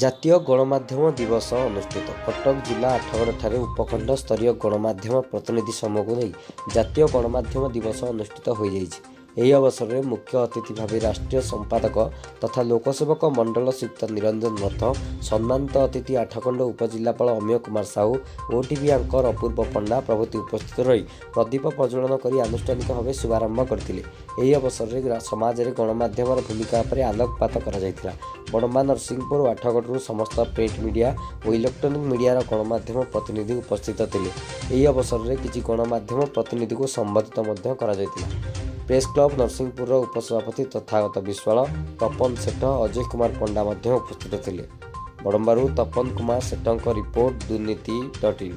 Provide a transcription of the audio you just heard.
ଜାତୀୟ ଗଣମାଧ୍ୟମ ଦିବସ ଅନୁଷ୍ଠିତ। କଟକ ଜିଲ୍ଲା ଆଠଗଡ଼ଠାରେ ଉପଖଣ୍ଡ ସ୍ତରୀୟ ଗଣମାଧ୍ୟମ ପ୍ରତିନିଧି ସମୂହକୁ ନେଇ ଜାତୀୟ ଗଣମାଧ୍ୟମ ଦିବସ ଅନୁଷ୍ଠିତ ହୋଇଯାଇଛି। ଏହି ଅବସରରେ ମୁଖ୍ୟ ଅତିଥି ଭାବେ ରାଷ୍ଟ୍ରୀୟ ସମ୍ପାଦକ ତଥା ଲୋକସେବକ ମଣ୍ଡଳ ଶ୍ରୀଯୁକ୍ତ ନିରଞ୍ଜନ ରଥ, ସମ୍ମାନିତ ଅତିଥି ଆଠଗଡ଼ ଉପଜିଲ୍ଲାପାଳ ଅମୀୟ କୁମାର ସାହୁ, ଓଟିଭି ଆଙ୍କର ଅପୂର୍ବ ପଣ୍ଡା ପ୍ରଭୃତି ଉପସ୍ଥିତ ରହି ପ୍ରଦୀପ ପ୍ରଜ୍ୱଳନ କରି ଆନୁଷ୍ଠାନିକ ଭାବେ ଶୁଭାରମ୍ଭ କରିଥିଲେ। ଏହି ଅବସରରେ ସମାଜରେ ଗଣମାଧ୍ୟମର ଭୂମିକା ଉପରେ ଆଲୋକପାତ କରାଯାଇଥିଲା। ବଡ଼ମ୍ବା, ନରସିଂହପୁର ଓ ଆଠଗଡ଼ରୁ ସମସ୍ତ ପ୍ରିଣ୍ଟ ମିଡ଼ିଆ ଓ ଇଲେକ୍ଟ୍ରୋନିକ୍ ମିଡ଼ିଆର ଗଣମାଧ୍ୟମ ପ୍ରତିନିଧି ଉପସ୍ଥିତ ଥିଲେ। ଏହି ଅବସରରେ କିଛି ଗଣମାଧ୍ୟମ ପ୍ରତିନିଧିଙ୍କୁ ସମ୍ବର୍ଦ୍ଧିତ ମଧ୍ୟ କରାଯାଇଥିଲା। ପ୍ରେସ୍ କ୍ଲବ ନରସିଂହପୁରର ଉପସଭାପତି ତଥାଗତ ବିଶ୍ୱାଳ, ତପନ ସେଠ, ଅଜୟ କୁମାର ପଣ୍ଡା ମଧ୍ୟ ଉପସ୍ଥିତ ଥିଲେ। ବଡ଼ମ୍ବାରୁ ତପନ କୁମାର ସେଠଙ୍କ ରିପୋର୍ଟ, ଦୁର୍ନୀତି.in।